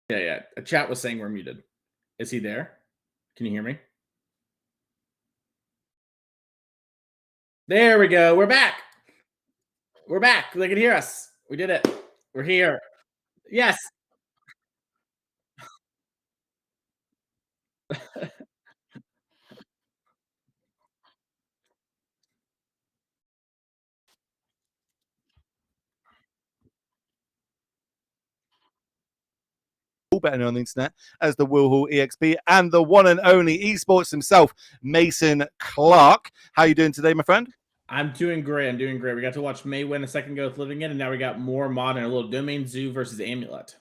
Yeah. A chat was saying we're muted. Is he there? Can you hear me? There we go. We're back. We're back. They can hear us. We did it. We're here. Yes. Better known on the internet as the Will Hall EXP and the one and only esports himself, Mason Clark. How are you doing today, my friend? I'm doing great. We got to watch May win a second go with Living In, and now we got more mod and a little Domain Zoo versus Amulet.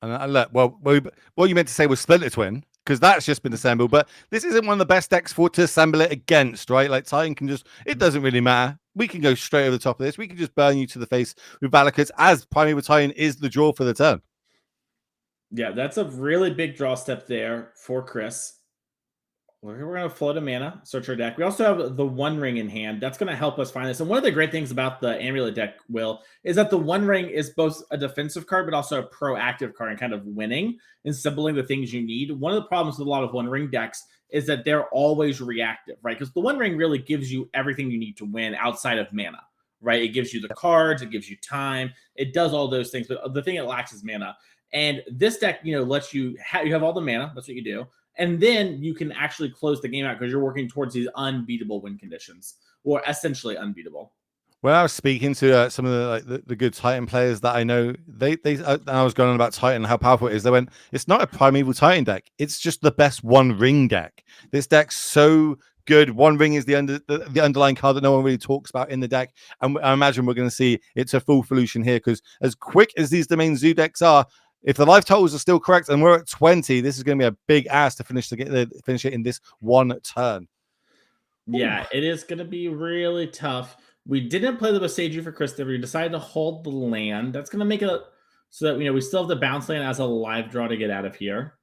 And look, what you meant to say was Splinter Twin, because that's just been assembled, but this isn't one of the best decks to assemble it against, right? Like Titan can just, it doesn't really matter. We can go straight over the top of this. We can just burn you to the face with Valakuts, as Primeval Titan is the draw for the turn. Yeah, that's a really big draw step there for Chris. We're going to float a mana, search our deck. We also have the One Ring in hand. That's going to help us find this. And one of the great things about the Amulet deck, Will, is that the One Ring is both a defensive card, but also a proactive card and kind of winning and assembling the things you need. One of the problems with a lot of One Ring decks is that they're always reactive, right? Because the One Ring really gives you everything you need to win outside of mana, right? It gives you the cards, it gives you time, it does all those things, but the thing it lacks is mana. And this deck, lets you have all the mana. That's what you do. And then you can actually close the game out because you're working towards these unbeatable win conditions, or essentially unbeatable. When I was speaking to some of the good Titan players that I know, I was going on about Titan, how powerful it is. They went, it's not a Primeval Titan deck. It's just the best One Ring deck. This deck's so good. One Ring is the underlying card that no one really talks about in the deck. And I imagine we're going to see it's a full solution here, because as quick as these Domain Zoo decks are, if the life totals are still correct and we're at 20, this is going to be a big ass to finish it in this one turn. Yeah, it is going to be really tough. We didn't play the Boseiju for Krista. We decided to hold the land. That's going to make it so that we still have the bounce land as a live draw to get out of here.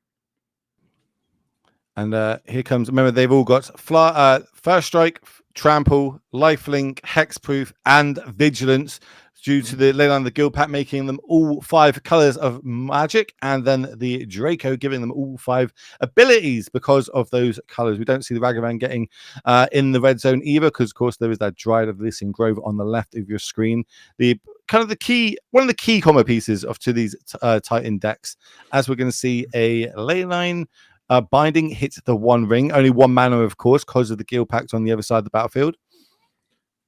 And here comes. Remember, they've all got First Strike, Trample, Lifelink, Hexproof, and Vigilance, due to the Leyline, the Guild Pack making them all 5 colors of magic, and then the Draco giving them all 5 abilities because of those colors. We don't see the Ragavan getting in the red zone either, because of course there is that Dryad of Lissing Grove on the left of your screen. One of the key combo pieces to these Titan decks, as we're going to see a Leyline. Binding hits the One Ring, only 1 mana, of course, because of the Guild Pact on the other side of the battlefield.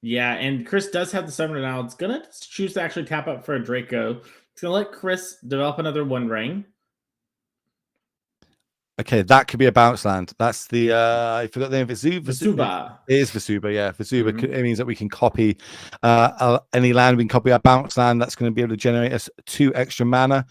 Yeah, and Chris does have the summoner now. It's going to choose to actually tap up for a Draco. It's going to let Chris develop another One Ring. Okay, that could be a bounce land. That's the I forgot the name of it. Vesuba. It is Vesuba, yeah. Vesuba. It means that we can copy any land. We can copy a bounce land. That's going to be able to generate us 2 extra mana.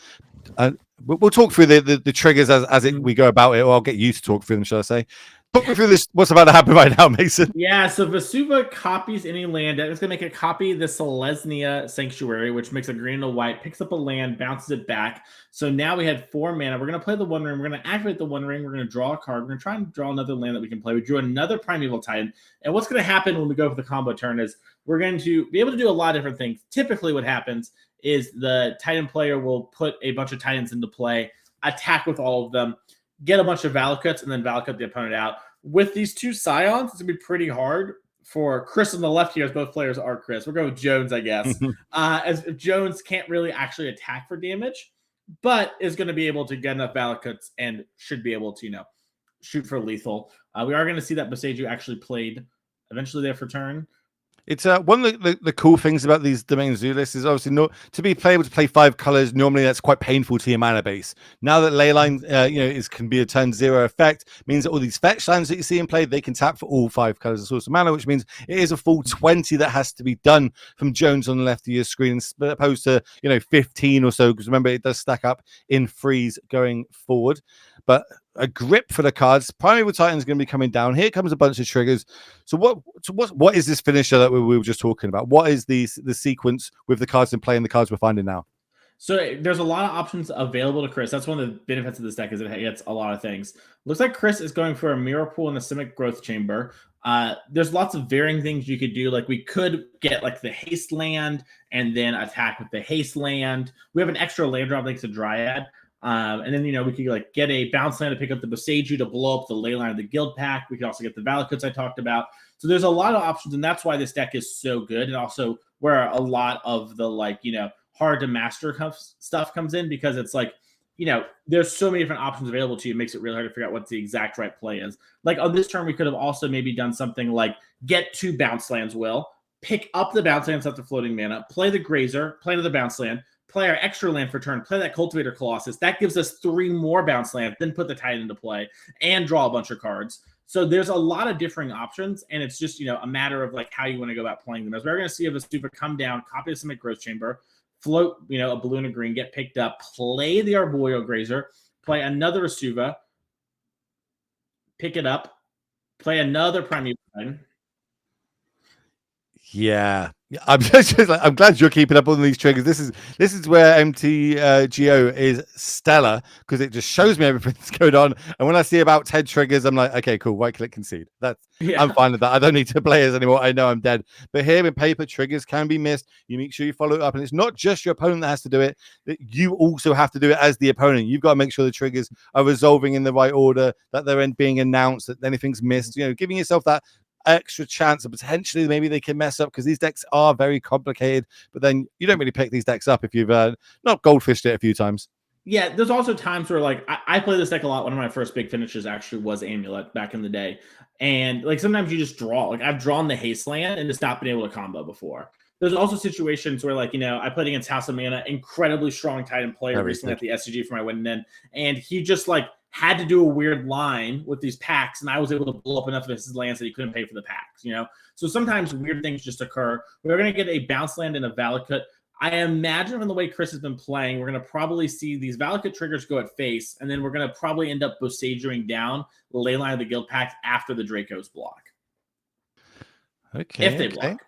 We'll talk through the triggers as we go about it, or I'll get you to talk through them, shall I say? Talk me through this. What's about to happen right now, Mason? Yeah, so Vesuba copies any land. It's going to make it copy the Selesnya Sanctuary, which makes a green and a white, picks up a land, bounces it back. So now we had 4 mana. We're going to play the One Ring. We're going to activate the One Ring. We're going to draw a card. We're going to try and draw another land that we can play. We drew another Primeval Titan. And what's going to happen when we go for the combo turn is we're going to be able to do a lot of different things. Typically what happens is the Titan player will put a bunch of Titans into play, attack with all of them, get a bunch of Valakuts, and then Valakut the opponent out. With these 2 Scions, it's going to be pretty hard for Chris on the left here, as both players are Chris. We're going with Jones, I guess, as Jones can't really actually attack for damage, but is going to be able to get enough Valakuts and should be able to, shoot for lethal. We are going to see that Boseiju actually played eventually there for turn. It's one of the cool things about these Domain Zoo lists is obviously not to be able to play 5 colors. Normally, that's quite painful to your mana base. Now that Leyline, can be a turn 0 effect, means that all these fetch lands that you see in play, they can tap for all 5 colors of source of mana, which means it is a full 20 that has to be done from Jones on the left of your screen, as opposed to 15 or so. Because remember, it does stack up in freeze going forward. But a grip for the cards. Primeval Titan is going to be coming down. Here comes a bunch of triggers. So what is this finisher that we were just talking about? What is the sequence with the cards in play and the cards we're finding now? So there's a lot of options available to Chris. That's one of the benefits of this deck, is it gets a lot of things. Looks like Chris is going for a Mirror Pool and a Simic Growth Chamber. There's lots of varying things you could do. Like we could get like the haste land and then attack with the haste land. We have an extra land drop thanks to Dryad. And then, we could like get a bounce land to pick up the Boseiju to blow up the Leyline of the Guild Pack. We could also get the Valakuts I talked about. So there's a lot of options, and that's why this deck is so good. And also where a lot of the hard to master stuff comes in, because it's like, there's so many different options available to you. It makes it really hard to figure out what the exact right play is. Like on this turn, we could have also maybe done something like get 2 bounce lands, pick up the bounce lands after floating mana, play the Grazer, play another bounce land, play our extra land for turn, play that Cultivator Colossus. That gives us 3 more bounce lands, then put the Titan into play and draw a bunch of cards. So there's a lot of differing options, and it's just, a matter of like how you want to go about playing them. As we're going to see, if a Vestuva come down, copy the Simic Growth Chamber, float, a blue and a green, get picked up, play the Arboreal Grazer, play another Vestuva, pick it up, play another Primeval Titan. Yeah, I'm I'm glad you're keeping up on these triggers. This is where MTGO is stellar, because it just shows me everything that's going on. And when I see about 10 triggers, I'm like, okay, cool, right click concede. I'm fine with that. I don't need to play as anymore. I know I'm dead. But here in paper, triggers can be missed. You make sure you follow it up, and it's not just your opponent that has to do it. You also have to do it as the opponent. You've got to make sure the triggers are resolving in the right order, that they're being announced, that anything's missed. Giving yourself that extra chance, and potentially maybe they can mess up, because these decks are very complicated. But then you don't really pick these decks up if you've not goldfished it a few times. Yeah, there's also times where like I play this deck a lot. One of my first big finishes actually was Amulet back in the day, and like sometimes you just draw. Like I've drawn the haste land and just not been able to combo before. There's also situations where like I played against House of Mana, incredibly strong Titan player recently at the SCG for my win in, and he just like had to do a weird line with these packs, and I was able to blow up enough of his lands that he couldn't pay for the packs, So sometimes weird things just occur. We're going to get a bounce land and a Valakut. I imagine from the way Chris has been playing, we're going to probably see these Valakut triggers go at face, and then we're going to probably end up Bosejuing down the Leyline of the Guild Pack after the Dracos block. Okay. If they block.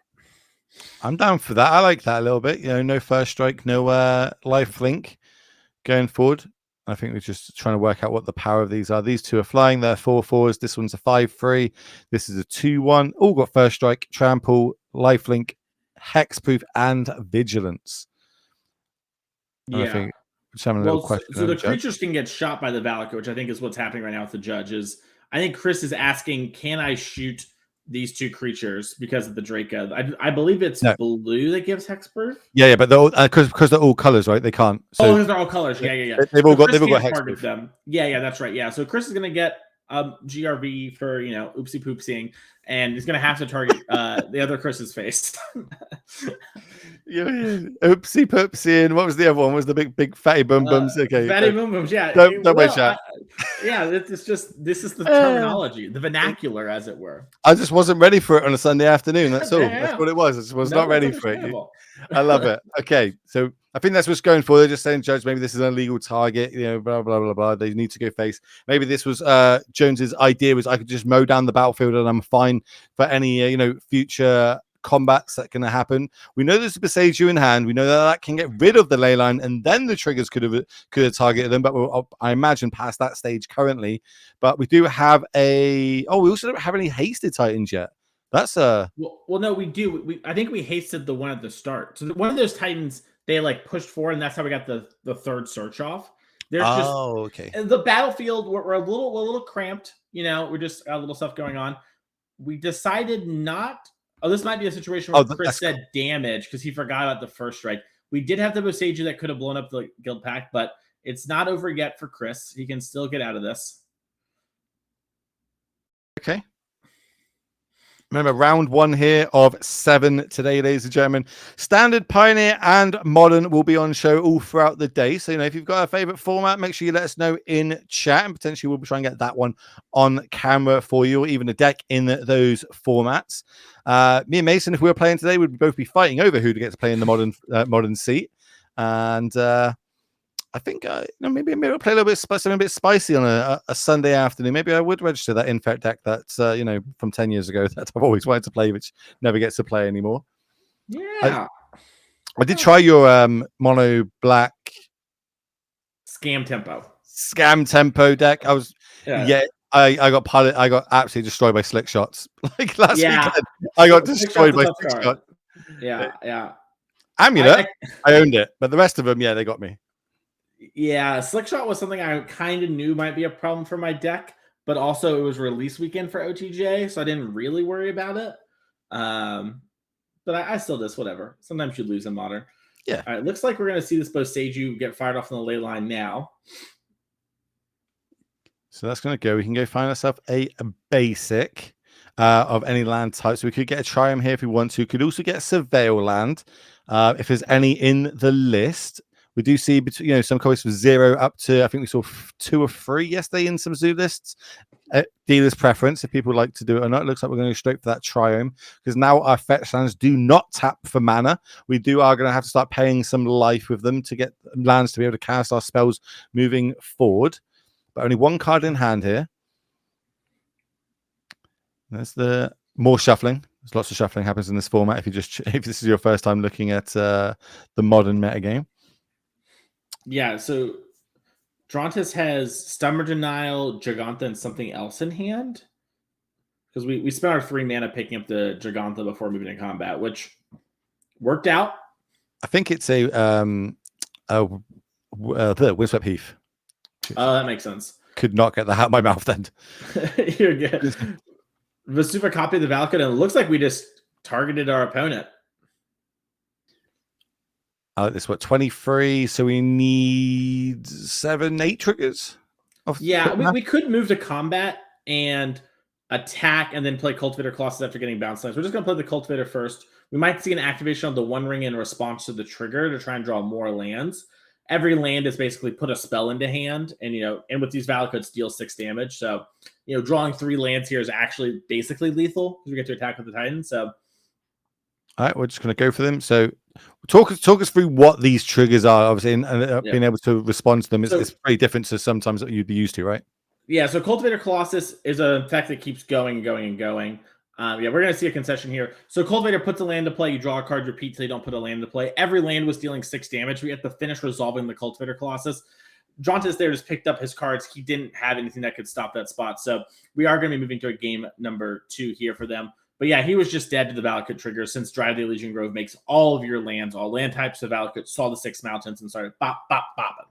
I'm down for that. I like that a little bit. No first strike, no life link going forward. I think we're just trying to work out what the power of these are. These two are flying. They're 4/4s. This one's a 5/3. This is a 2/1. All got first strike, trample, lifelink, hexproof, and vigilance. Yeah. I think having a little question. So the creatures can get shot by the Valakut, which I think is what's happening right now with the judge. I think Chris is asking, can I shoot these 2 creatures because of the Draco? I believe it's blue that gives hexproof. Yeah, but they're all because they're all colors, right? They can't. So because they're all colors. Yeah. They've all got hexproof. Them. Yeah, that's right. Yeah, so Chris is gonna get GRV for oopsie poopsing, and he's gonna have to target the other Chris's face. Oopsie poopsie, and what was the other one? Was the big fatty boom booms? Okay, fatty boom booms. Yeah, don't wait, chat. This is the terminology, the vernacular, as it were. I just wasn't ready for it on a Sunday afternoon. That's all. That's what it was. I just was not ready for it. I love it. Okay, so I think that's what's going for. They're just saying, Judge, maybe this is an illegal target. Blah blah blah blah. They need to go face. Maybe this was Jones's idea, was I could just mow down the battlefield and I'm fine for any future combats that can happen. We know there's a Boseiju in hand. We know that can get rid of the ley line, and then the triggers could have targeted them. But I imagine past that stage currently. But we do have we also don't have any hasted Titans yet. That's well, no, we do. I think we hasted the one at the start. So one of those Titans they like pushed forward, and that's how we got the third search off. There's okay. The battlefield. We're a little cramped. We're just got a little stuff going on. We decided not. Oh, this might be a situation where Chris said damage because he forgot about the first strike. We did have the Boseiju that could have blown up the guild pack, but it's not over yet for Chris. He can still get out of this. Okay. Remember, round 1 here of 7 today, ladies and gentlemen. Standard, Pioneer, and Modern will be on show all throughout the day. So, if you've got a favorite format, make sure you let us know in chat, and potentially we'll try and get that one on camera for you, or even a deck in those formats. Me and Mason, if we were playing today, would both be fighting over who to get to play in the modern seat. And I think maybe I'll play a little bit something a bit spicy on a Sunday afternoon. Maybe I would register that Infect deck that's from 10 years ago that I've always wanted to play, which never gets to play anymore. Yeah, I did try your mono black scam tempo deck. I was I got absolutely destroyed by slick shots. Like last weekend, I got destroyed by slick shots. Yeah. Amulet, I owned it, but the rest of them, they got me. Yeah, Slick Shot was something I kind of knew might be a problem for my deck, but also it was release weekend for OTJ, so I didn't really worry about it. But I still just whatever. Sometimes you lose in Modern. Yeah. All right, looks like we're going to see this Boseiju get fired off on the ley line now. So that's going to go. We can go find ourselves a basic of any land type. So we could get a Triumph here if we want to. Could also get a Surveil land if there's any in the list. We do see, some copies from 0 up to, I think we saw 2 or 3 yesterday in some zoo lists. Dealer's preference, if people like to do it or not. It looks like we're going to go straight for that Triumph, because now our fetch lands do not tap for mana. We are going to have to start paying some life with them to get lands to be able to cast our spells moving forward. But only 1 card in hand here. There's the more shuffling. There's lots of shuffling happens in this format if this is your first time looking at the modern metagame. Yeah, so Drontis has Stummer Denial, Giganta, and something else in hand. Because we spent our 3 mana picking up the Giganta before moving to combat, which worked out. I think it's the Windswept Heath. Oh, that makes sense. Could not get that out of my mouth then. You're good. Vesuva copy the Valakut, and it looks like we just targeted our opponent. This 23, so we need 7, 8 triggers. Yeah, we could move to combat and attack and then play Cultivator Colossus after getting bounce lands. We're just going to play the Cultivator first. We might see an activation of the One Ring in response to the trigger to try and draw more lands. Every land is basically put a spell into hand, and and with these Valakuts deal 6 damage. So, drawing 3 lands here is actually basically lethal because we get to attack with the Titan. So, all right, we're just going to go for them. So, talk us through what these triggers are, obviously, and being able to respond to them is pretty different to sometimes that you'd be used to, right? Yeah, so Cultivator Colossus is an effect that keeps going and going and going. We're going to see a concession here. So Cultivator puts a land to play. You draw a card, repeat till you don't put a land to play. Every land was dealing 6 damage. We have to finish resolving the Cultivator Colossus. Drontis there just picked up his cards. He didn't have anything that could stop that spot. So we are going to be moving to a game number 2 here for them. But yeah, he was just dead to the Valakut trigger since Drive the Elysian Grove makes all of your lands, all land types of Valakut, saw the 6 mountains and started bop, bop, bopping.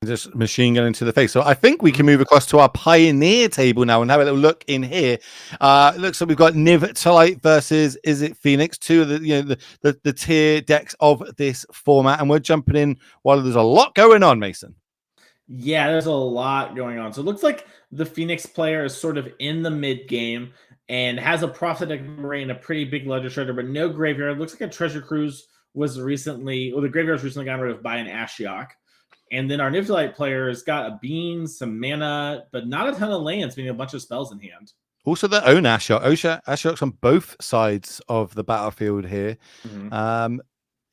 Just machine gun into the face. So I think we can move across to our Pioneer table now and have a little look in here. It looks like we've got Niv-Mizzet versus Izzet Phoenix, 2 of the tier decks of this format, and we're jumping in while there's a lot going on, Mason. Yeah, there's a lot going on. So it looks like the Phoenix player is sort of in the mid game and has a Prophetic Memory and a pretty big Ledger Shredder, but no graveyard. It looks like a Treasure Cruise was recently, the graveyard was recently gotten rid of by an Ashiok. And then our Niv-Mizzet player has got a Bean, some mana, but not a ton of lands, meaning a bunch of spells in hand. Also their own Ashiok. Ashiok's on both sides of the battlefield here. Mm-hmm. Are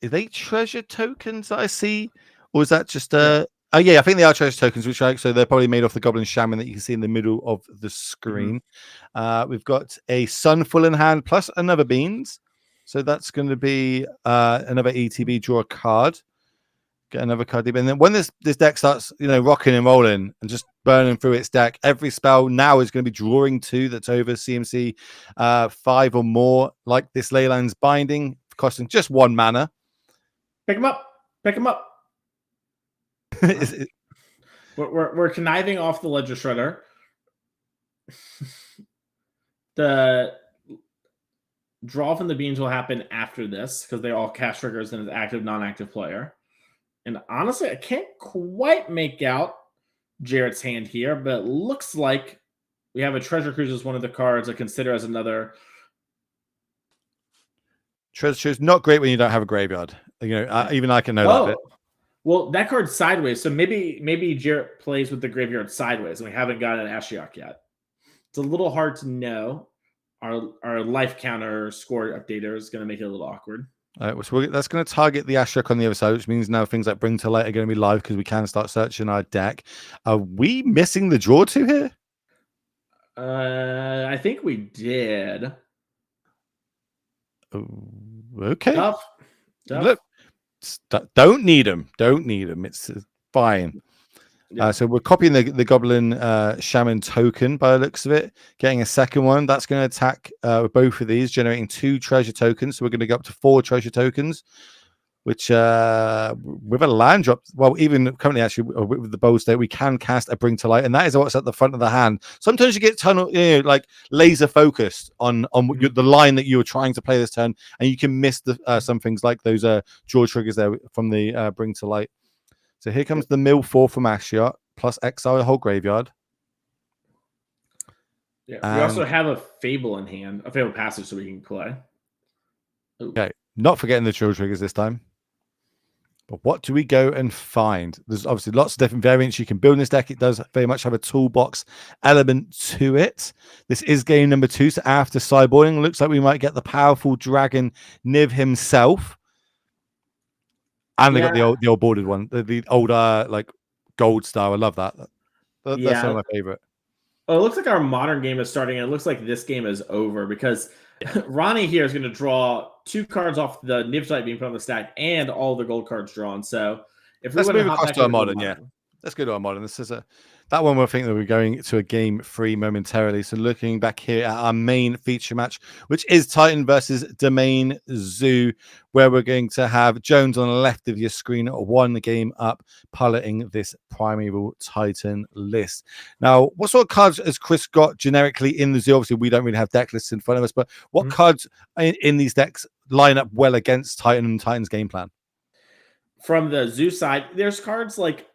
they treasure tokens that I see? Or is that just Oh yeah, I think they are treasure tokens, which so they're probably made off the Goblin Shaman that you can see in the middle of the screen. Mm-hmm. We've got a Sunful in hand plus another Beans. So that's going to be another ETB, draw a card. Get another card deep. And then when this deck starts, rocking and rolling and just burning through its deck, every spell now is going to be drawing 2 that's over CMC 5 or more, like this Leyland's Binding, costing just 1 mana. Pick him up. Pick him up. We're conniving off the Ledger Shredder. The draw from the Beans will happen after this because they all cast triggers in an active, non-active player. And honestly, I can't quite make out Jarrett's hand here, but it looks like we have a Treasure Cruise as one of the cards I consider as another. Treasure Cruise, not great when you don't have a graveyard. Even I can know that bit. Well, that card's sideways, so maybe Jarrett plays with the graveyard sideways, and we haven't gotten an Ashiok yet. It's a little hard to know. Our life counter score updater is going to make it a little awkward. So that's going to target the Ashiok on the other side, which means now things like Bring to Light are going to be live because we can start searching our deck. Are we missing the draw 2 here? I think we did. Okay. Tough. Look, don't need them. Don't need them. It's fine. Yeah. So we're copying the Goblin Shaman token by the looks of it, getting a second one. That's going to attack with both of these, generating 2 treasure tokens. So we're going to go up to 4 treasure tokens. which with a land drop, well, even currently actually with the bow state, we can cast a Bring to Light, and that is what's at the front of the hand. Sometimes you get tunnel, like laser focused on the line that you were trying to play this turn, and you can miss the some things like those draw triggers there from the Bring to Light. So here comes the mill 4 from Ashiot, plus exile the whole graveyard. Yeah, we also have a Fable in hand, a Fable Passage, so we can play. Ooh. Okay, not forgetting the draw triggers this time. But what do we go and find? There's obviously lots of different variants you can build in this deck. It does very much have a toolbox element to it. This is game number 2, so after sideboarding, looks like we might get the powerful dragon Niv himself. And they got the old boarded one, the older like gold star. I love that. That's one of my favorite. Oh, it looks like our modern game is starting, and it looks like this game is over because Ronnie here is going to draw 2 cards off the Niv-Mizzet being put on the stack and all the gold cards drawn. So if we let's move across to our modern, let's go to our modern. This is that one. We'll think that we're going to a game 3 momentarily. So looking back here at our main feature match, which is Titan versus Domain Zoo, where we're going to have Jones on the left of your screen, 1 game up, piloting this Primeval Titan list. Now, what sort of cards has Chris got generically in the Zoo? Obviously, we don't really have deck lists in front of us, but what cards in these decks line up well against Titan and Titan's game plan? From the Zoo side, there's cards like,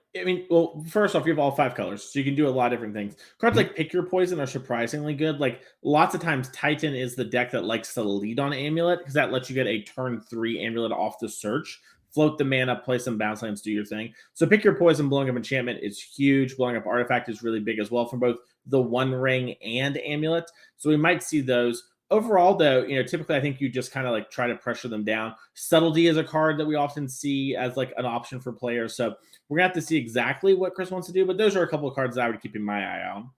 well, first off, you have all 5 colors, so you can do a lot of different things. Cards like Pick Your Poison are surprisingly good. Like, lots of times, Titan is the deck that likes to lead on Amulet, because that lets you get a turn 3 Amulet off the search, float the mana, play some bounce lands, do your thing. So Pick Your Poison, blowing up enchantment is huge. Blowing up artifact is really big as well from both the One Ring and Amulet. So we might see those. Overall, though, typically I think you just kind of like try to pressure them down. Subtlety is a card that we often see as like an option for players. So we're gonna have to see exactly what Chris wants to do, but those are a couple of cards that I would keep in my eye on.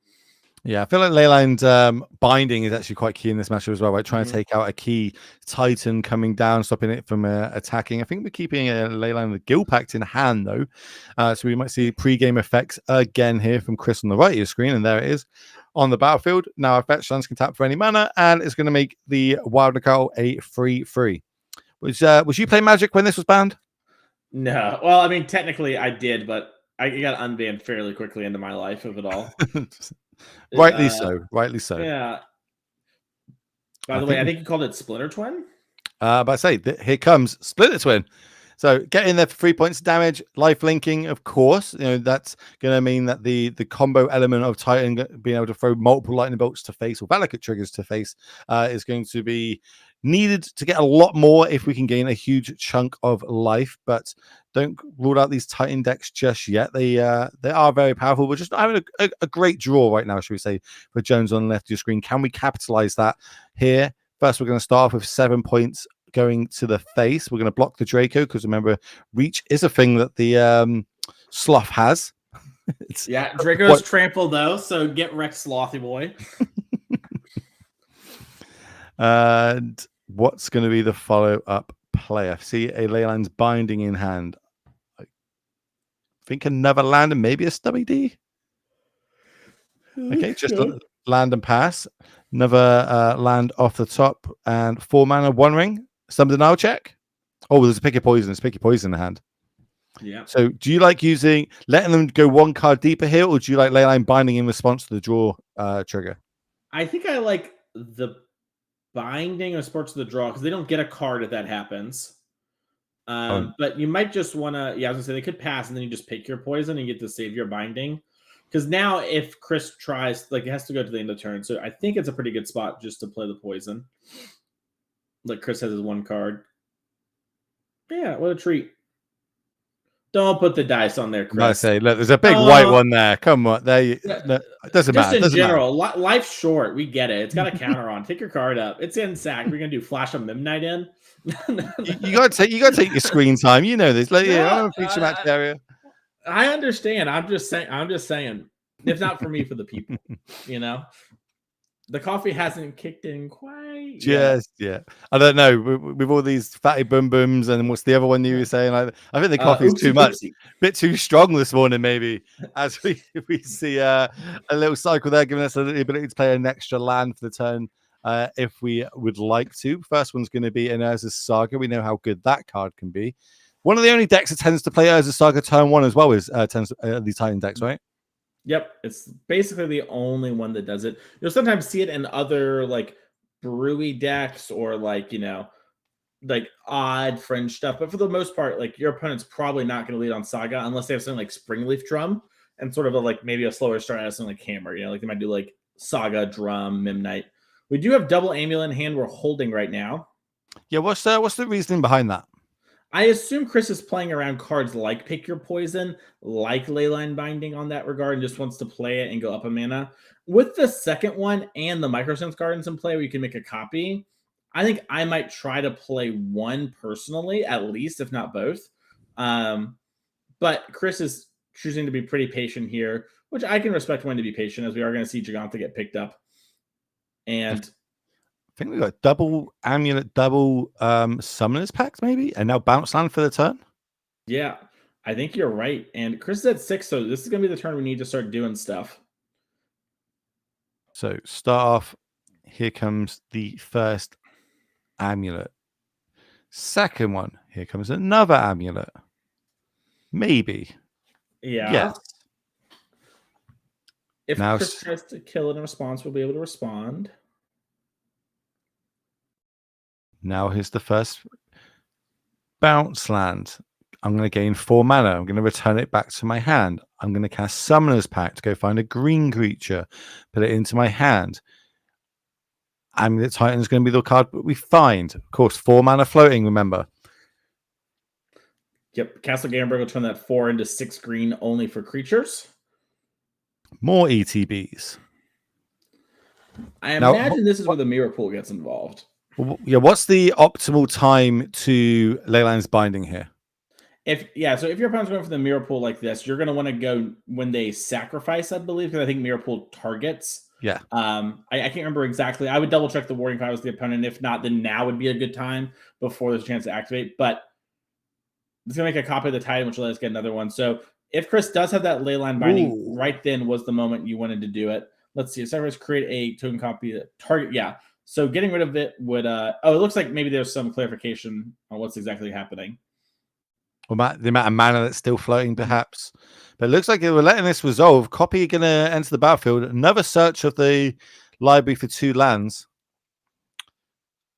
Yeah, I feel like Leyline's binding is actually quite key in this matchup as well, right? Trying to take out a key Titan coming down, stopping it from attacking. I think we're keeping Leyline the Guild Pact in hand, though. So we might see pre-game effects again here from Chris on the right of your screen, and there it is on the battlefield. Now, effect lands can tap for any mana, and it's going to make the Wild Nicole a 3/3. Was you playing Magic when this was banned? No. Well, I mean, technically I did, but I got unbanned fairly quickly into my life of it all. Rightly so. Yeah. By the way, I think you called it Splinter Twin. But I say, here comes Splinter Twin. So get in there for 3 points of damage, life linking, of course. That's going to mean that the combo element of Titan being able to throw multiple lightning bolts to face or Valakut triggers to face is going to be needed to get a lot more if we can gain a huge chunk of life. But don't rule out these Titan decks just yet. They are very powerful. We're just not having a great draw right now, should we say, for Jones on the left of your screen. Can we capitalize that here? First, we're going to start off with 7 points going to the face. We're going to block the Draco because remember, reach is a thing that the Sloth has. Draco's trample though, so get wrecked, Slothy boy. And what's going to be the follow-up play? I see a Leyline's binding in hand. I think another land and maybe a stubby D. Okay, just land and pass. Another land off the top and 4 mana, 1 ring. Some denial check. Oh, there's a Pick Your Poison. There's Pick Your Poison in the hand. Yeah. So do you like letting them go 1 card deeper here, or do you like Leyline binding in response to the draw trigger? I think I like the binding in response to the draw because they don't get a card if that happens. But you might just want to, I was going to say they could pass and then you just Pick Your Poison and you get to save your binding. Because now if Chris tries, like it has to go to the end of turn. So I think it's a pretty good spot just to play the poison. Like Chris has his 1 card. Yeah, what a treat. Don't put the dice on there, Chris. I say, look, there's a big white one there. Come on, there. It doesn't matter. Just in general, life's short. We get it. It's got a counter on. Take your card up. It's in sack. We're gonna do Flash of Midnight in. you gotta take your screen time. You know this. Like, feature match area. I understand. I'm just saying. If not for me, for the people. The coffee hasn't kicked in quite just yet. I don't know. With all these fatty boom booms and what's the other one you were saying? I think the coffee's too much. A bit too strong this morning, maybe. As we see a little cycle there, giving us the ability to play an extra land for the turn if we would like to. First one's going to be Inerza's Saga. We know how good that card can be. One of the only decks that tends to play as a Saga turn 1 as well is these Titan decks, right? Yep, it's basically the only one that does it. You'll sometimes see it in other like brewy decks or like like odd fringe stuff, but for the most part, like your opponent's probably not going to lead on Saga unless they have something like Springleaf Drum and sort of like maybe a slower start as something like Hammer. Like they might do like Saga, Drum, Mimnite. We do have double Amulet in hand we're holding right now. Yeah, what's the reasoning behind that? I assume Chris is playing around cards like Pick Your Poison, like Leyline Binding on that regard, and just wants to play it and go up a mana. With the second one and the Microsense Gardens in play where you can make a copy, I think I might try to play one personally, at least, if not both. But Chris is choosing to be pretty patient here, which I can respect when to be patient, as we are going to see Giganta get picked up. And I think we got double Amulet, double Summoners Pact, maybe, and now Bounce Land for the turn. yeah, I think you're right. And Chris is at 6, so this is going to be the turn we need to start doing stuff. So start off. Here comes the first Amulet. Second one. Here comes another Amulet. Maybe. Yeah. Yes. If now, Chris tries to kill it in response, we'll be able to respond. Now here's the first Bounce Land. I'm going to gain 4 mana. I'm going to return it back to my hand. I'm going to cast Summoner's Pact to go find a green creature, put it into my hand. Amulet Titan is going to be the card that we find. Of course, 4 mana floating, remember. Yep, Castle Gamberg will turn that 4 into 6 green only for creatures. More ETBs. I imagine this is where the Mirror Pool gets involved. Yeah, what's the optimal time to Leyline's Binding here? So if your opponent's going for the Mirror Pool like this, you're going to want to go when they sacrifice, I believe, because I think Mirror Pool targets. Yeah. I can't remember exactly. I would double check the wording if I was the opponent. If not, then now would be a good time before there's a chance to activate. But it's going to make a copy of the Titan, which will let us get another one. So if Chris does have that Leyline Binding, right then was the moment you wanted to do it. Let's see. Sacrifice, create a token copy that target. Yeah. So getting rid of it would. It looks like maybe there's some clarification on what's exactly happening. Well, the amount of mana that's still floating, perhaps. But it looks like we're letting this resolve. Copy going to enter the battlefield. Another search of the library for 2 lands.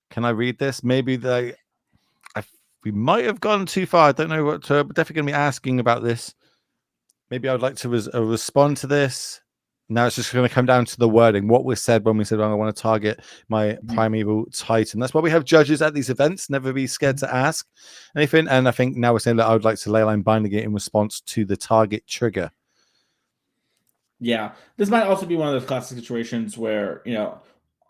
Can I read this? Maybe we might have gone too far. I don't know what. But definitely going to be asking about this. Maybe I would like to respond to this. Now it's just going to come down to the wording. What was said when we said, I want to target my Primeval Titan. That's why we have judges at these events. Never be scared to ask anything. And I think now we're saying that I would like to Leyline Binding it in response to the target trigger. Yeah. This might also be one of those classic situations where,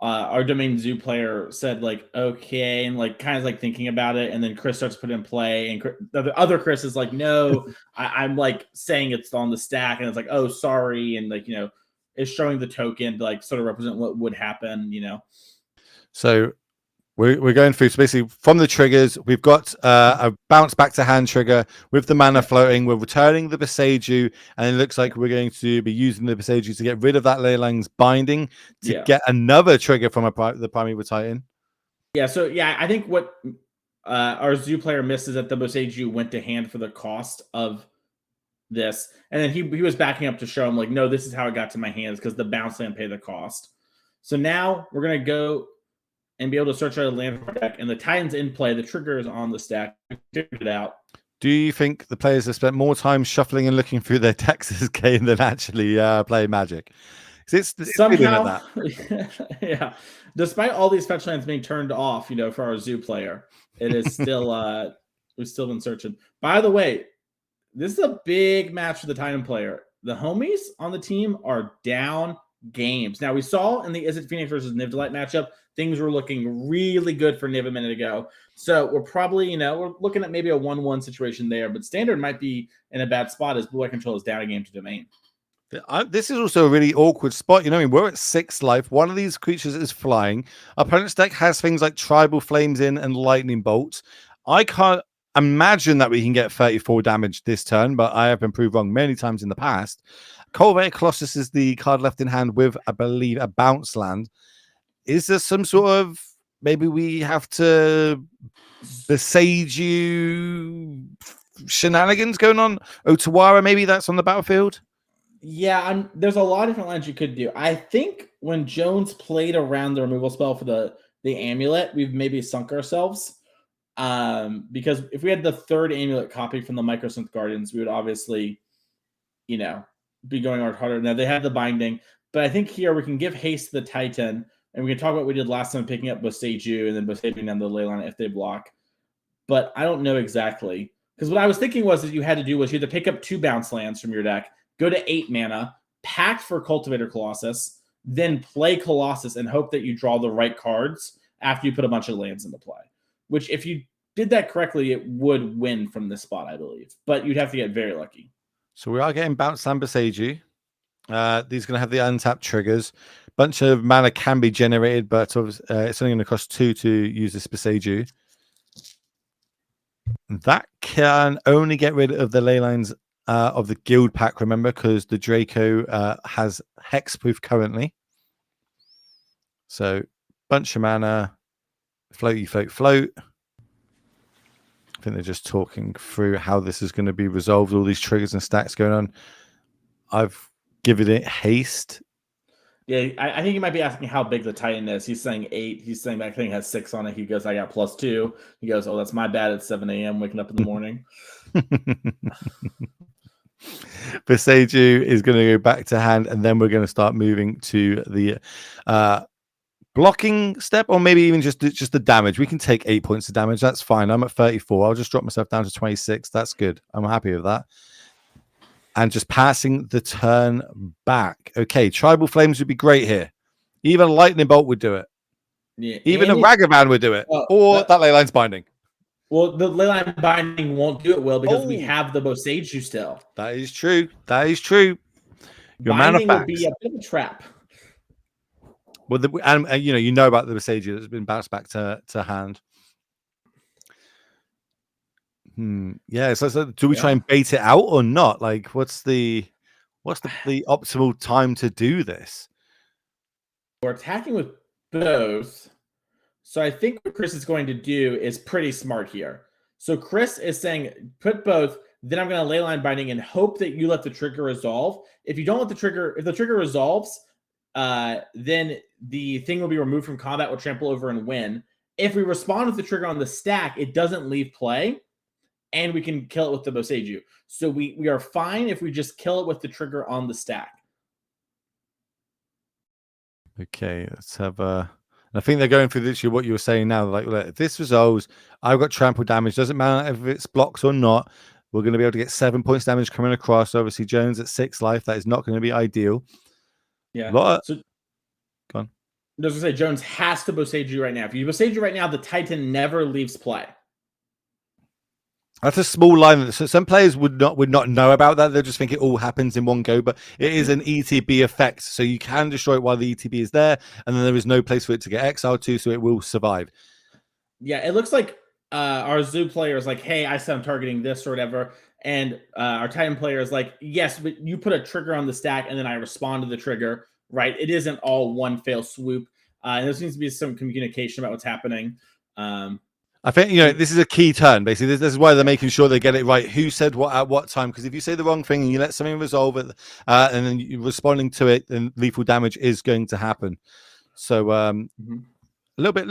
our Domain Zoo player said like, okay, and like kind of like thinking about it. And then Chris starts to put it in play. And the other Chris is like, no, I'm like saying it's on the stack. And it's like, oh, sorry. And like, is showing the token to like sort of represent what would happen, So we're going through. So basically, from the triggers, we've got a bounce back to hand trigger with the mana floating. We're returning the Boseiju, and it looks like we're going to be using the Boseiju to get rid of that Leyline's Binding to get another trigger from the Primeval Titan. Yeah. So I think what our Zoo player missed is that the Boseiju went to hand for the cost of this, and then he was backing up to show him like, no, this is how it got to my hands because the bounce land pay the cost. So now we're gonna go and be able to search out a land for deck, and the Titan's in play. The trigger is on the stack. We figured it out. Do you think the players have spent more time shuffling and looking through their decks this game than actually playing Magic? It's somehow, yeah. Despite all these fetch lands being turned off, for our Zoo player, it is still we've still been searching. By the way, this is a big match for the Titan player. The homies on the team are down games. Now, we saw in the Izzet Phoenix versus Niv-Mizzet matchup, things were looking really good for Niv a minute ago. So we're probably, we're looking at maybe a 1-1 situation there, but Standard might be in a bad spot as Blue White Control is down a game to Domain. This is also a really awkward spot. We're at 6 life. One of these creatures is flying. Our opponent's deck has things like Tribal Flames in and Lightning Bolts. I can't imagine that we can get 34 damage this turn, but I have been proved wrong many times in the past. Cultivated Colossus is the card left in hand with, I believe, a bounce land. Is there some sort of maybe we have to besage you shenanigans going on. Otawara, maybe that's on the battlefield. Yeah, there's a lot of different lines you could do. I think when Jones played around the removal spell for the Amulet, we've maybe sunk ourselves. Because if we had the third Amulet copy from the Microsynth Guardians, we would obviously, be going harder. Now they have the binding, but I think here we can give haste to the Titan, and we can talk about what we did last time, picking up Boseiju and then Boseiju down the ley line if they block. But I don't know exactly, because what I was thinking was that you had to pick up 2 bounce lands from your deck, go to 8 mana, pack for Cultivator Colossus, then play Colossus and hope that you draw the right cards after you put a bunch of lands into play. Which, if you did that correctly, it would win from this spot, I believe. But you'd have to get very lucky. So we are getting Bounce and Boseiju. These are going to have the untapped triggers. Bunch of mana can be generated, but it's only going to cost 2 to use this Boseiju. That can only get rid of the ley lines of the guild pack, remember, because the Draco has hexproof currently. So bunch of mana, floaty, float. I think they're just talking through how this is going to be resolved, all these triggers and stacks going on. I've given it haste. Yeah, I think he might be asking how big the Titan is. He's saying 8. He's saying that thing has 6 on it. He goes, I got +2. He goes, oh, that's my bad. It's 7 a.m. waking up in the morning. Boseiju is going to go back to hand, and then we're going to start moving to the blocking step, or maybe even just the damage. We can take 8 points of damage. That's fine. I'm at 34. I'll just drop myself down to 26. That's good. I'm happy with that. And just passing the turn back. Okay, Tribal Flames would be great here. Even a Lightning Bolt would do it. Yeah, even a Ragavan would do it. Or that Leyline's Binding. Well, the Leyline Binding won't do it well because we have the Boseiju still. That is true. That is true. Your Binding will be a bit of a trap. Well, and you know about the Boseiju that's been bounced back to hand. Yeah. So do we try and bait it out or not? Like, what's the optimal time to do this? We're attacking with both. So I think what Chris is going to do is pretty smart here. So Chris is saying, put both, then I'm going to Leyline Binding and hope that you let the trigger resolve. If you don't let the trigger, if the trigger resolves, then the thing will be removed from combat, will trample over and win. If we respond with the trigger on the stack, it doesn't leave play, and we can kill it with the Boseiju. So we are fine if we just kill it with the trigger on the stack. Okay, let's have a... I think they're going through literally what you were saying now. Like, if this resolves, I've got trample damage. Doesn't matter if it's blocks or not. We're going to be able to get 7 points damage coming across. Obviously, Jones at 6 life. That is not going to be ideal. Yeah. So, go on. I was going to say, Jones has to Boseiju right now. If you Boseiju right now, the Titan never leaves play. That's a small line. So some players would not know about that. They'll just think it all happens in one go. But it is an ETB effect, so you can destroy it while the ETB is there, and then there is no place for it to get exiled to, so it will survive. Yeah, it looks like our Zoo player is like, "Hey, I said I'm targeting this or whatever," and our Titan player is like, "Yes, but you put a trigger on the stack, and then I respond to the trigger." Right? It isn't all one fail swoop, and there seems to be some communication about what's happening. I think, this is a key turn, basically. This is why they're making sure they get it right. Who said what at what time? Because if you say the wrong thing and you let something resolve it, and then you're responding to it, then lethal damage is going to happen. So a little bit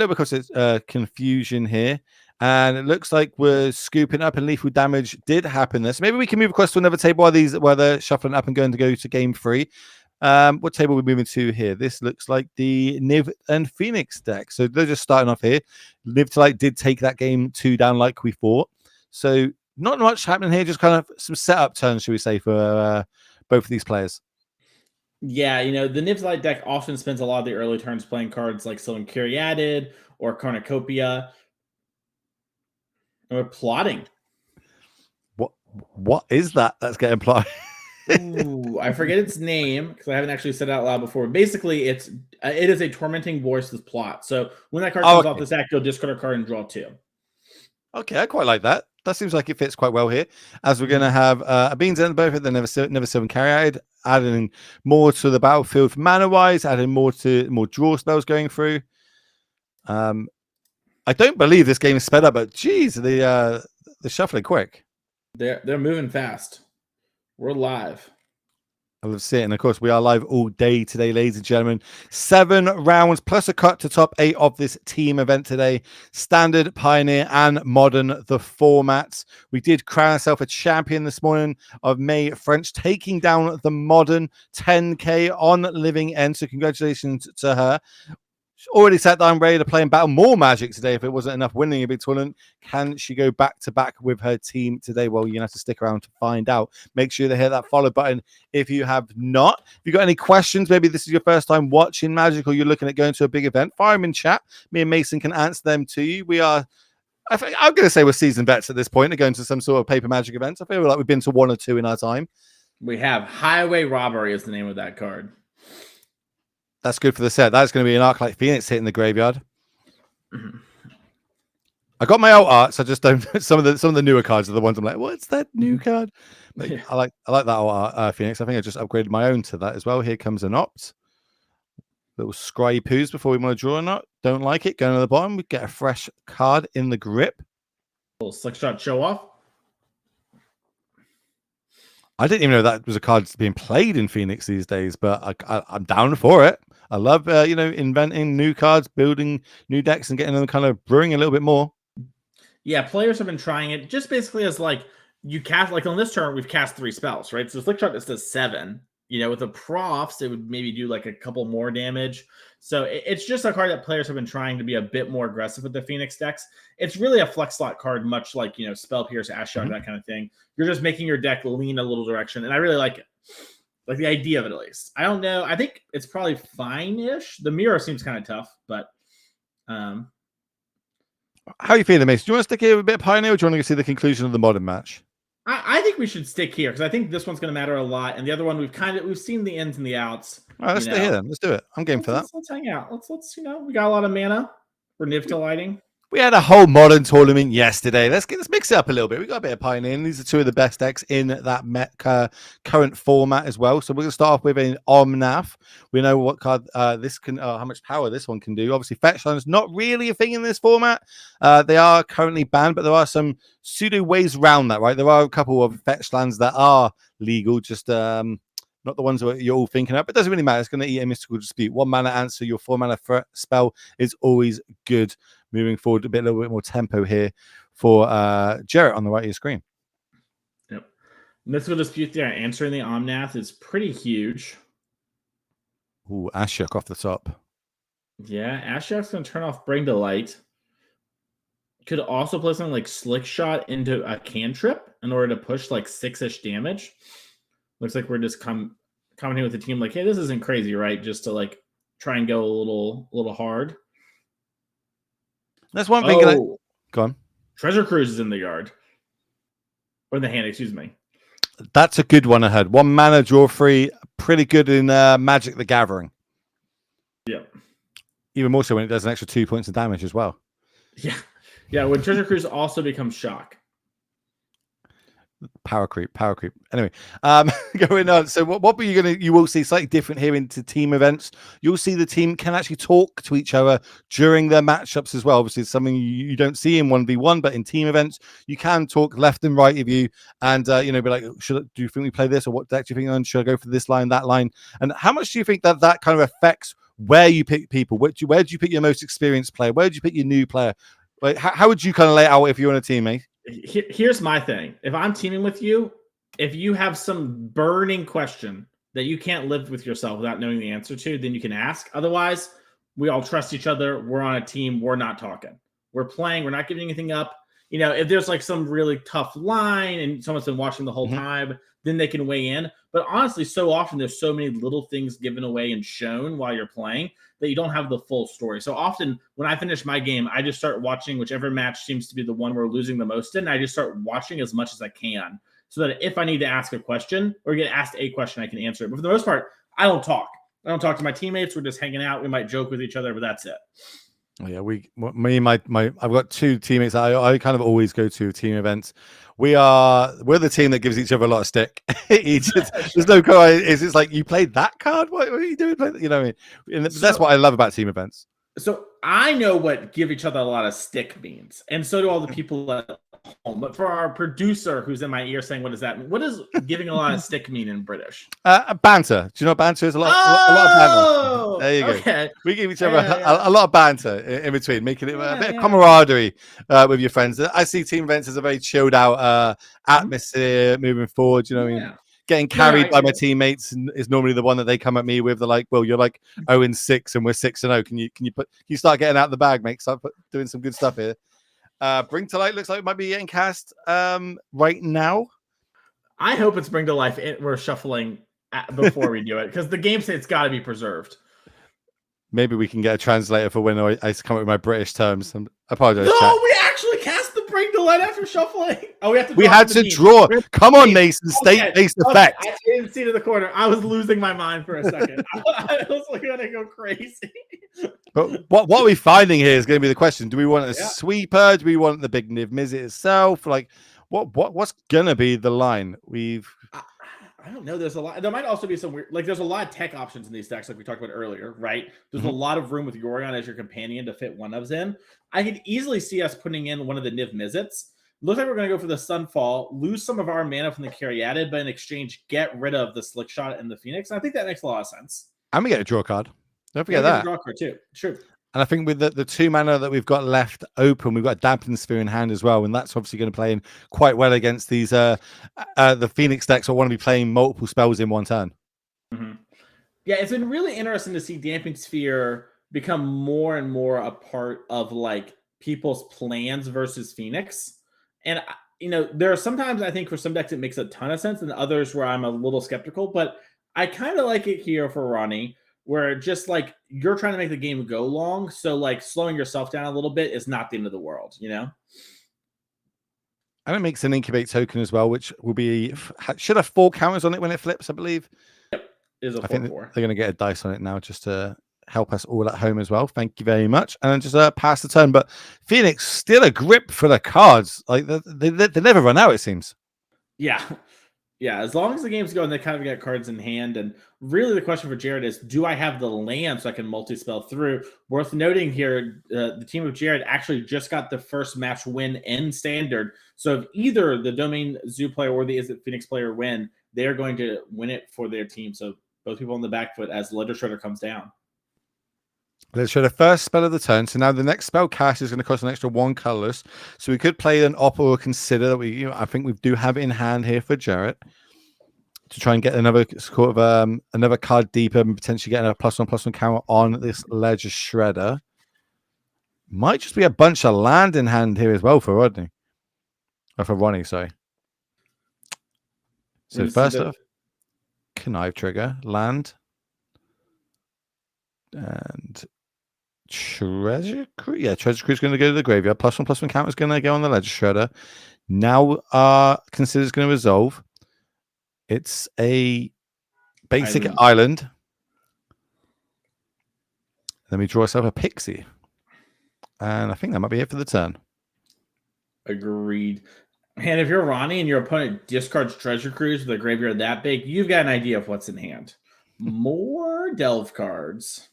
of confusion here. And it looks like we're scooping up and lethal damage did happen there. So maybe we can move across to another table while they're shuffling up and going to go to game 3. What table are we moving to here? This looks like the Niv and Phoenix deck. So they're just starting off here. Niv did take that game 2 down like we thought. So not much happening here, just kind of some setup turns, should we say, for both of these players. Yeah, the Niv deck often spends a lot of the early turns playing cards like Sylvan Caryatid or Cornucopia. And we're plotting. What is that that's getting plotted? Ooh, I forget its name because I haven't actually said it out loud before. Basically, it is a Tormenting Voices plot. So when that card comes off the stack, you'll discard a card and draw 2. Okay, I quite like that. That seems like it fits quite well here. As we're going to have a Beans and both of them never Sylvan Caryatid, adding more to the battlefield mana wise, adding more draw spells going through. I don't believe this game is sped up, but geez, the shuffling quick. They're moving fast. We're live. I love seeing it. And of course, we are live all day today, ladies and gentlemen. 7 rounds plus a cut to top 8 of this team event today. Standard, Pioneer, and Modern, the formats. We did crown ourselves a champion this morning of May French, taking down the Modern 10K on Living End. So congratulations to her. She's already sat down ready to play and battle more Magic today if it wasn't enough winning a big tournament. Can she go back to back with her team today? Well, you're going to have to stick around to find out. Make sure to hit that follow button if you have not. If you've got any questions, maybe this is your first time watching Magic or you're looking at going to a big event, fire them in chat. Me and Mason can answer them to you. I'm going to say we're seasoned vets at this point and going to some sort of paper Magic events. I feel like we've been to 1 or 2 in our time. We have Highway Robbery is the name of that card. That's good for the set. That's going to be an Arclight Phoenix hitting the graveyard. Mm-hmm. I got my old arts. I just don't. Some of the newer cards are the ones I'm like, what's that new card? But yeah. I like that old art, Phoenix. I think I just upgraded my own to that as well. Here comes an opt. Little scry poos before we want to draw a knot. Don't like it. Going to the bottom. We get a fresh card in the grip. Little slick shot show off. I didn't even know that was a card that's being played in Phoenix these days, but I'm down for it. I love, inventing new cards, building new decks, and getting them kind of brewing a little bit more. Yeah, players have been trying it just basically as like you cast, like on this turn, we've cast 3 spells, right? So Slick Shot, it does 7. With the profs, it would maybe do like a couple more damage. So it's just a card that players have been trying to be a bit more aggressive with the Phoenix decks. It's really a flex slot card, much like, Spell Pierce, Ashiok, that kind of thing. You're just making your deck lean a little direction, and I really like it. Like the idea of it, at least. I don't know. I think it's probably fine-ish. The mirror seems kind of tough, but how are you feeling, Mason? Do you want to stick here with a bit of Pioneer, or do you want to see the conclusion of the Modern match? I think we should stick here because I think this one's going to matter a lot, and the other one we've seen the ins and the outs. All right, let's stay here then. Let's do it. I'm game for that. Let's hang out. Let's we got a lot of mana for Niv lighting. We had a whole Modern tournament yesterday. Let's mix it up a little bit. We got a bit of Pioneer, and these are 2 of the best decks in that current format as well. So we're going to start off with an Omnath. We know what card this can, how much power this one can do. Obviously, fetch land is not really a thing in this format. They are currently banned, but there are some pseudo ways around that, right? There are a couple of fetch lands that are legal, just not the ones that you're all thinking of. But it doesn't really matter. It's going to eat a Mystical Dispute. 1 mana answer, your 4 mana spell is always good. Moving forward, a little bit more tempo here for Jarrett on the right of your screen. Yep. Mystical Dispute there, answering the Omnath is pretty huge. Ooh, Ashiok off the top. Yeah, Ashiok's going to turn off Bring to Light. Could also play something like Slick Shot into a cantrip in order to push like 6-ish damage. Looks like we're just commenting with the team like, hey, this isn't crazy, right? Just to like try and go a little hard. That's one thing. Go on. Treasure Cruise is in the yard. Or in the hand, excuse me. That's a good one I heard. 1 mana, draw 3. Pretty good in Magic the Gathering. Yeah. Even more so when it does an extra 2 points of damage as well. Yeah. Yeah, when Treasure Cruise also becomes Shock. Power creep. Anyway, going on. So what were you will see slightly different here into team events. You'll see the team can actually talk to each other during their matchups as well. Obviously, it's something you don't see in 1v1, but in team events, you can talk left and right of you and, be like, do you think we play this, or what deck do you think on? Should I go for this line, that line? And how much do you think that kind of affects where you pick people? Where do you pick your most experienced player? Where do you pick your new player? Like, how would you kind of lay it out if you're on a team, mate? Here's my thing. If I'm teaming with you, if you have some burning question that you can't live with yourself without knowing the answer to, then you can ask. Otherwise, we all trust each other. We're on a team. We're not talking. We're playing. We're not giving anything up. If there's like some really tough line and someone's been watching the whole time, then they can weigh in. But honestly, so often there's so many little things given away and shown while you're playing that you don't have the full story. So often when I finish my game, I just start watching whichever match seems to be the one we're losing the most in. I just start watching as much as I can so that if I need to ask a question or get asked a question, I can answer it. But for the most part, I don't talk. I don't talk to my teammates. We're just hanging out. We might joke with each other, but that's it. Oh, yeah, I've got 2 teammates I kind of always go to team events. We're the team that gives each other a lot of stick. There's no card. It's just like, you played that card? What are you doing? You know what I mean? And that's what I love about team events. So I know what give each other a lot of stick means, and so do all the people at home. But for our producer who's in my ear saying, "What does that mean?" What does giving a lot of stick mean in British? Banter. Do you know what banter is? A lot of banter. Oh, There you go. okay. We give each other Yeah. a lot of banter in between, making it a bit of Yeah. camaraderie with your friends. I see team events as a very chilled out atmosphere moving forward. You know what I mean? Yeah. Getting No, carried by my teammates is normally the one that they come at me with. They're like, "Well, you're like 0-6 and we're 6-0. Can you start getting out the bag, mate? Start doing some good stuff here." Bring to Light looks like it might be getting cast right now. I hope it's Bring to Life. We're shuffling before we do it because the game says it's got to be preserved. Maybe we can get a translator for when I come up with my British terms. I apologize. No, chat. we actually cast the Bring to Light after shuffling. Oh, we have to. We had to draw. Come on, Mason. State-based effect. I didn't see to the corner. I was losing my mind for a second. I was like, gonna go crazy. But what are we finding here is going to be the question. Do we want a sweeper? Do we want the big Niv-Mizzet itself? Like, what's going to be the line? I don't know. There's a lot. There might also be some weird, like there's a lot of tech options in these decks, like we talked about earlier, right? There's a lot of room with Yorion as your companion to fit one of in. I could easily see us putting in one of the Niv-Mizzets. Looks like we're going to go for the Sunfall, lose some of our mana from the Caryatid, but in exchange, get rid of the Slick Shot and the Phoenix. And I think that makes a lot of sense. And we get a draw card. Don't forget that. Draw card too. True. And I think with the 2 mana that we've got left open, we've got a Dampening Sphere in hand as well, and that's obviously going to play in quite well against these the Phoenix decks that want to be playing multiple spells in one turn. Yeah, it's been really interesting to see Dampening Sphere become more and more a part of like people's plans versus Phoenix. And there are sometimes I think for some decks it makes a ton of sense, and others where I'm a little skeptical. But I kind of like it here for Ronnie, where just like you're trying to make the game go long, so like slowing yourself down a little bit is not the end of the world, And it makes an Incubate token as well, which will be should have 4 counters on it when it flips, I believe. Yep, is a 4/4. I think they're going to get a dice on it now just to help us all at home as well. Thank you very much. And then just pass the turn. But Phoenix still a grip for the cards. Like they never run out, it seems. Yeah, as long as the game's going, they kind of get cards in hand. And really the question for Jared is, do I have the land so I can multi-spell through? Worth noting here, the team of Jared actually just got the first match win in Standard. So if either the Domain Zoo player or the Izzet Phoenix player win, they're going to win it for their team. So both people on the back foot as Ledger Shredder comes down. Let's show the first spell of the turn. So now the next spell cast is going to cost an extra 1 colorless. So we could play an Opera or consider that I think we do have it in hand here for Jarrett to try and get another sort of another card deeper and potentially getting a +1/+1 counter on this Ledger Shredder. Might just be a bunch of land in hand here as well for Rodney. Or for Ronnie, sorry. So first off, Connive trigger, land, and Treasure Crew. Yeah, Treasure Crew is going to go to the graveyard. +1/+1 counter is going to go on the Ledger Shredder. Now Consider is going to resolve. It's a basic island. Then we draw ourselves a Pixie. And I think that might be it for the turn. Agreed. And if you're Ronnie and your opponent discards Treasure Cruise with a graveyard that big, you've got an idea of what's in hand. More Delve cards.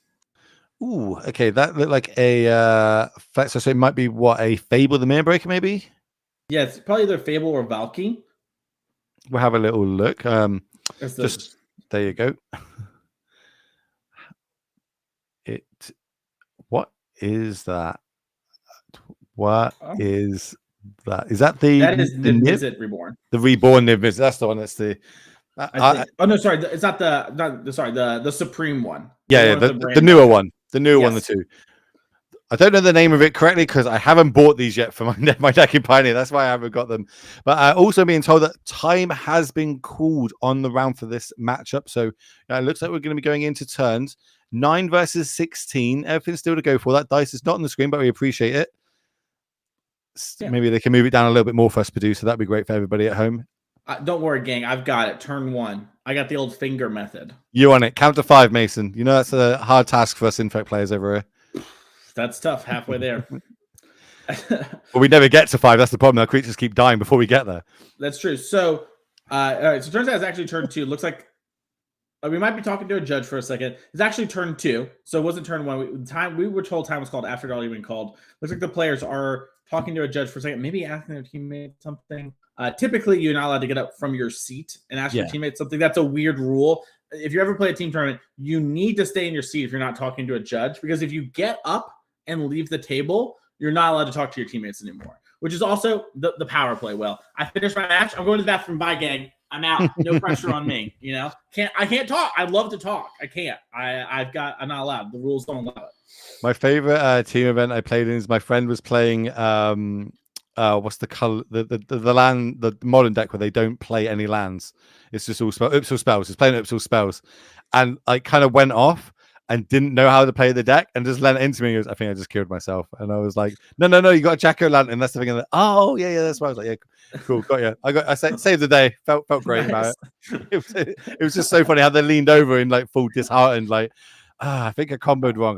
Ooh, okay. That looked like a flex. So it might be what, a Fable the Mirror Breaker, maybe? Yeah, it's probably either Fable or Valky. We'll have a little look. Just there you go. What is that? What is that? Is that the Niv-Mizzet Reborn? The Reborn Niv-Mizzet. That's the one. That's the. Oh no, sorry. It's not the Supreme one. Yeah, the newer one. The newer one, the 2. I don't know the name of it correctly because I haven't bought these yet for my deck in Pioneer. That's why I haven't got them. But also being told that time has been called on the round for this matchup. So it looks like we're going to be going into turns 9 versus 16. Everything's still to go for. That dice is not on the screen, but we appreciate it. Yeah. Maybe they can move it down a little bit more for us, producer. That'd be great for everybody at home. Don't worry, gang. I've got it. Turn 1. I got the old finger method. You on it. Count to 5, Mason. You know that's a hard task for us Infect players over here. That's tough. Halfway there. Well, we never get to 5. That's the problem. Our creatures keep dying before we get there. That's true. So, all right. So it turns out it's actually turn 2. Looks like We might be talking to a judge for a second. It's actually turn 2, so it wasn't turn 1. We were told time was called after it already been called. Looks like the players are talking to a judge for a second, maybe asking their teammate something. Typically, you're not allowed to get up from your seat and ask your teammate something. That's a weird rule. If you ever play a team tournament, you need to stay in your seat if you're not talking to a judge, because if you get up and leave the table, you're not allowed to talk to your teammates anymore, which is also the power play. Well, I finished my match. I'm going to the bathroom. Bye, gang. I'm out. No pressure on me. I can't talk. I'd love to talk. I can't. I'm not allowed. The rules don't allow it. My favorite team event I played in is my friend was playing what's the color, the modern deck where they don't play any lands. It's just all spells. Oops, all spells. It's playing oops, all spells, and I kind of went off and didn't know how to play the deck and just leant into me. He goes, I think I just killed myself. And I was like, no, you got a jack-o'-lantern. That's the thing. And oh, yeah, that's why. I was like, yeah, cool, got you. I saved the day. Felt great about it. It was just so funny how they leaned over in like full disheartened, like, I think I comboed wrong.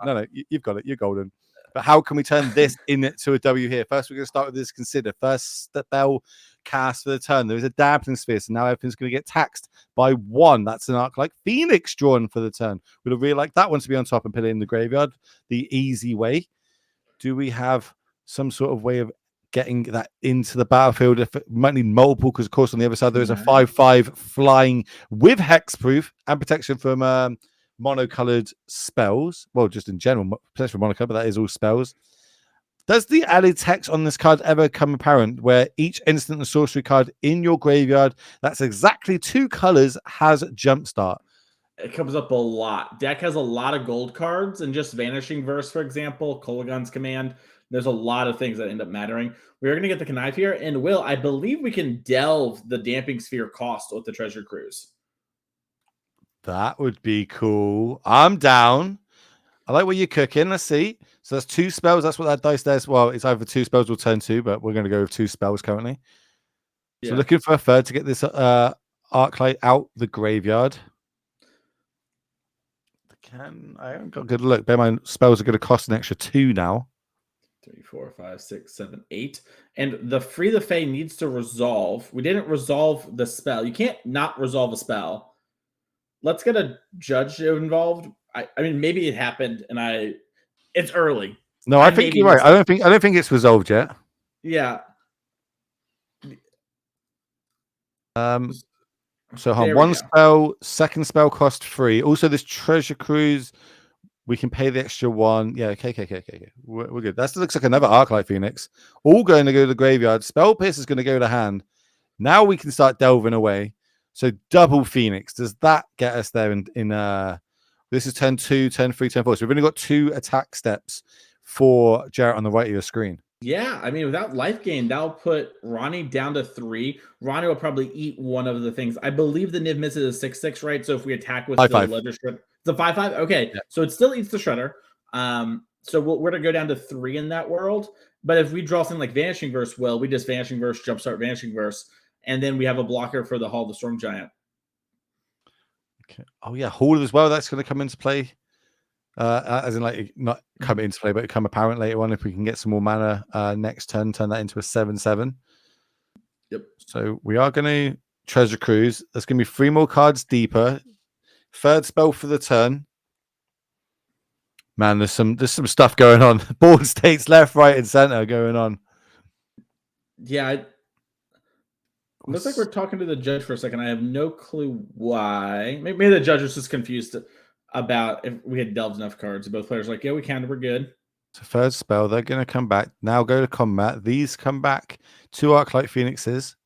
No, you've got it. You're golden. But how can we turn this into a W here? First, we're going to start with this consider. First spell cast for the turn. There is a dampening sphere, so now everything's going to get taxed by 1. That's an Arc-Light Phoenix drawn for the turn. We'd really like that one to be on top and put it in the graveyard. The easy way. Do we have some sort of way of getting that into the battlefield? If it might need multiple, because of course on the other side there is a 5/5 flying with hexproof and protection from monocolored spells. Well, just in general, protection from monocolor, but that is all spells. Does the added text on this card ever come apparent where each instant and sorcery card in your graveyard that's exactly 2 colors has jumpstart? It comes up a lot. Deck has a lot of gold cards, and just Vanishing Verse, for example, Kolaghan's Command. There's a lot of things that end up mattering. We're going to get the Connive here, and Will, I believe we can delve the Damping Sphere cost with the Treasure Cruise. That would be cool. I'm down. I like what you're cooking. Let's see. So that's 2 spells. That's what that dice does. Well, it's either 2 spells or turn 2, but we're going to go with 2 spells currently. So looking for a third to get this Arc-Light out the graveyard. I haven't got a good look. Bear in mind, spells are going to cost an extra 2 now. 3, 4, 5, 6, 7, 8. And the Free the Fae needs to resolve. We didn't resolve the spell. You can't not resolve a spell. Let's get a judge involved. I mean, maybe it happened, and it's early. No, I think you're right. I don't think it's resolved yet. Yeah. So one spell, second spell cost 3. Also, this Treasure Cruise, we can pay the extra 1. Yeah, okay. We're good. That looks like another Arc-Light Phoenix. All going to go to the graveyard. Spell Pierce is going to go to hand. Now we can start delving away. So double Phoenix. Does that get us there in this is turn 2, turn 3, turn 4. So we've only got 2 attack steps for Jarrett on the right of your screen. Yeah, I mean, without life gain, that'll put Ronnie down to 3. Ronnie will probably eat one of the things. I believe the Niv-Mizzet is 6/6, right? So if we attack with 5/5. the Ledger Shredder, the 5/5. Okay, yeah. So it still eats the Shredder. So we're gonna go down to 3 in that world. But if we draw something like Vanishing Verse, well, we just Vanishing Verse, Jumpstart Vanishing Verse, and then we have a blocker for the Hall of the Storm Giant. Okay. Oh yeah, Hall as well. That's going to come into play. As in, like, not come into play, but come apparent later on if we can get some more mana next turn, turn that into a 7/7. Yep. So we are going to Treasure Cruise. There's going to be 3 more cards deeper. Third spell for the turn. Man, there's some stuff going on. Board states left, right, and center going on. Yeah. Looks like we're talking to the judge for a second. I have no clue why. Maybe the judge was just confused about if we had delved enough cards. Both players are like, yeah, we can. We're good. So third spell, they're going to come back. Now go to combat. These come back. 2 Arc-Light Phoenixes.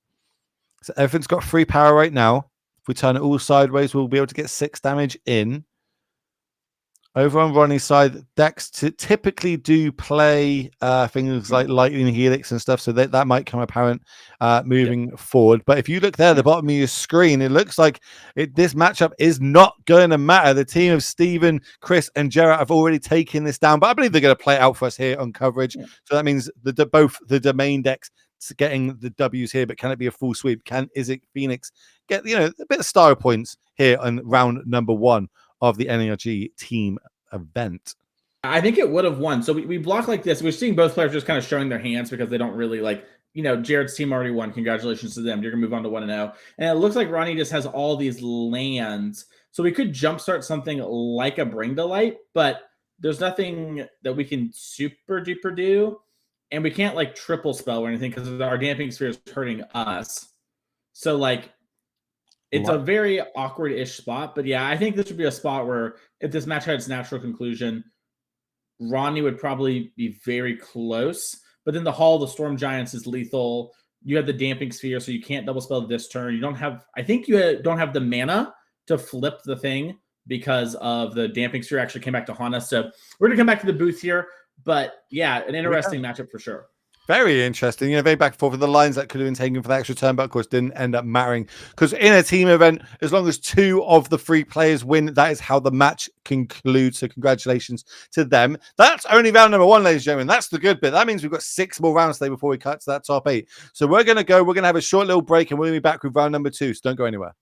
So everything's got 3 power right now. If we turn it all sideways, we'll be able to get 6 damage in. Over on Ronnie's side, decks typically do play things like Lightning Helix and stuff, so that might come apparent moving forward. But if you look there at the bottom of your screen, it looks like this matchup is not going to matter. The team of Steven, Chris, and Jarrett have already taken this down, but I believe they're going to play it out for us here on coverage. Yeah. So that means both the domain decks getting the W's here, but can it be a full sweep? Is it Phoenix get a bit of star points here on round number 1 of the NRG team event? I think it would have won. So we block like this. We're seeing both players just kind of showing their hands because they don't really Jared's team already won. Congratulations to them. You're going to move on to 1-0. And it looks like Ronnie just has all these lands. So we could jumpstart something like a Bring to Light, but there's nothing that we can super duper do. And we can't like triple spell or anything because our Damping Sphere is hurting us. So like it's a very awkward-ish spot. But yeah, I think this would be a spot where if this match had its natural conclusion, Ronnie would probably be very close. But then the Hall of the Storm Giants is lethal. You have the Damping Sphere, so you can't double spell this turn. You don't have, I think you don't have the mana to flip the thing because of the Damping Sphere actually came back to haunt us. So we're going to come back to the booth here. But yeah, an interesting matchup for sure. Very interesting. You know, very back and forth with the lines that could have been taken for the extra turn, but of course didn't end up mattering. Because in a team event, as long as 2 of the 3 players win, that is how the match concludes. So congratulations to them. That's only round number 1, ladies and gentlemen. That's the good bit. That means we've got 6 more rounds today before we cut to that top 8. So we're going to have a short little break and we'll be back with round number 2. So don't go anywhere.